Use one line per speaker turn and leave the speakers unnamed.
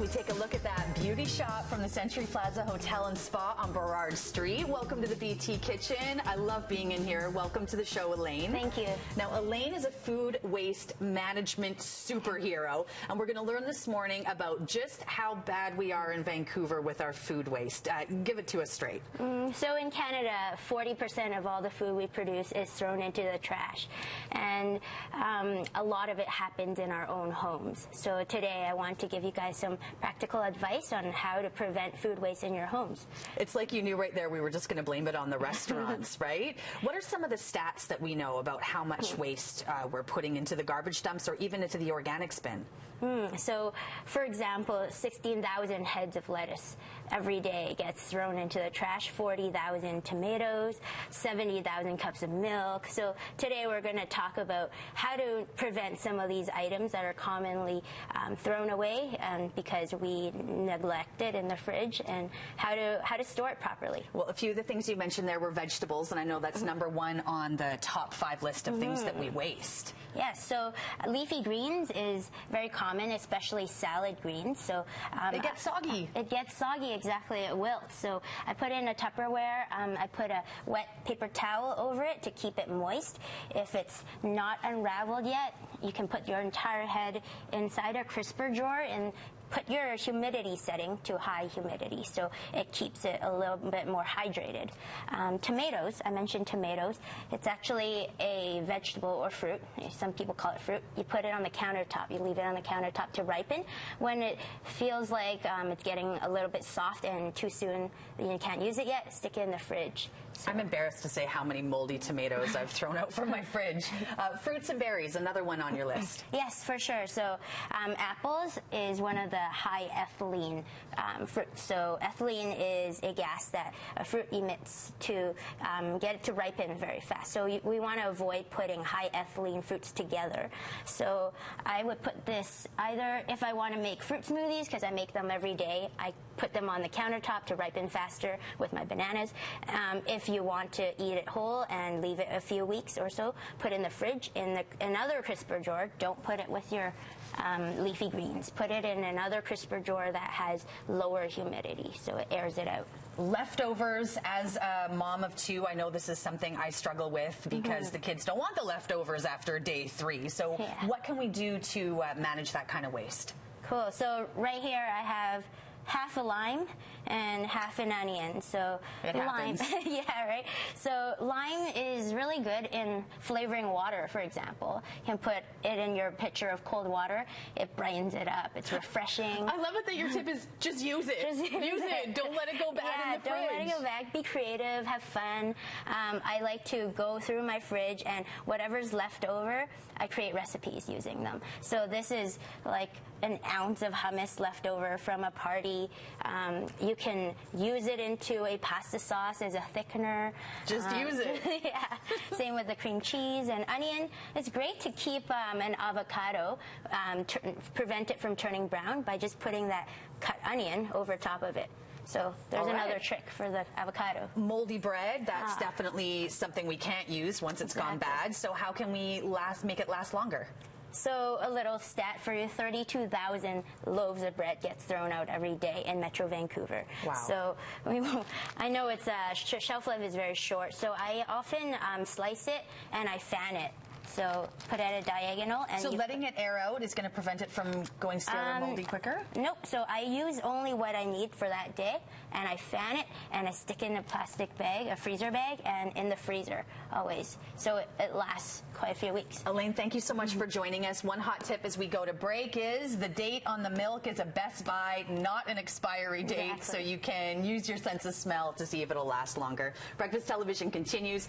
we take a look at that beauty shop from the Century Plaza Hotel and Spa on Burrard Street. Welcome to the BT Kitchen. I love being in here. Welcome to the show, Elaine.
Thank you.
Now, Elaine is a food waste management superhero, and we're going to learn this morning about just how bad we are in Vancouver with our food waste. Give it to us straight.
So in Canada, 40% of all the food we produce is thrown into the trash, and a lot of it happens in our own homes. So today I want to give you guys some practical advice on how to prevent food waste in your homes.
It's like you knew right there we were just going to blame it on the restaurants, right? What are some of the stats that we know about how much waste we're putting into the garbage dumps or even into the organic bin?
So, for example, 16,000 heads of lettuce every day gets thrown into the trash, 40,000 tomatoes, 70,000 cups of milk. So today we're going to talk about how to prevent some of these items that are commonly thrown away because we neglect it in the fridge, and how to store it properly.
Well, a few of the things you mentioned there were vegetables, and I know that's number one on the top 5 list of things that we waste.
Yes, so leafy greens is very common, especially salad greens. So
it gets soggy.
It gets soggy, exactly. It wilts. So I put in a Tupperware. I put a wet paper towel over it to keep it moist. If it's not unraveled yet, you can put your entire head inside a crisper drawer and put your humidity setting to high humidity, so it keeps it a little bit more hydrated. Tomatoes, I mentioned tomatoes. It's actually a vegetable or fruit. Some people call it fruit. You put it on the countertop. You leave it on the countertop to ripen. When it feels like it's getting a little bit soft and too soon, you can't use it yet, stick it in the fridge. So
I'm embarrassed to say how many moldy tomatoes I've thrown out from my fridge. Fruits and berries, another one on your list.
Yes, for sure. So apples is one of the high ethylene fruits. So ethylene is a gas that a fruit emits to get it to ripen very fast. So we want to avoid putting high ethylene fruits together. So I would put this either if I want to make fruit smoothies, because I make them every day, I put them on the countertop to ripen faster with my bananas. If you want to eat it whole and leave it a few weeks or so, put it in the fridge in another crisper drawer. Don't put it with your leafy greens. Put it in another crisper drawer that has lower humidity, so it airs it out.
Leftovers, as a mom of 2, I know this is something I struggle with because the kids don't want the leftovers after day 3. So what can we do to manage that kind of waste?
Cool. So right here I have half a lime and half an onion. So lime, yeah, right. So lime is really good in flavoring water, for example. You can put it in your pitcher of cold water. It brightens it up. It's refreshing.
I love it that your tip is just use it.
Just use it.
Don't let it go bad in the fridge.
Don't let it go bad. Be creative. Have fun. I like to go through my fridge, and whatever's left over, I create recipes using them. So this is like an ounce of hummus left over from a party. You can use it into a pasta sauce as a thickener.
Just use it.
Yeah. Same with the cream cheese and onion. It's great to keep an avocado, prevent it from turning brown by just putting that cut onion over top of it. So there's another trick for the avocado.
Moldy bread, that's definitely something we can't use once it's gone bad. So how can we make it last longer?
So a little stat for you, 32,000 loaves of bread gets thrown out every day in Metro Vancouver.
Wow.
So I know its shelf life is very short, so I often slice it and I fan it. So put it at a diagonal. And
so letting it air out is going to prevent it from going stale or moldy quicker?
Nope. So I use only what I need for that day, and I fan it, and I stick it in a plastic bag, a freezer bag, and in the freezer always. So it lasts quite a few weeks.
Elaine, thank you so much for joining us. One hot tip as we go to break is the date on the milk is a best buy, not an expiry date, so you can use your sense of smell to see if it'll last longer. Breakfast Television continues.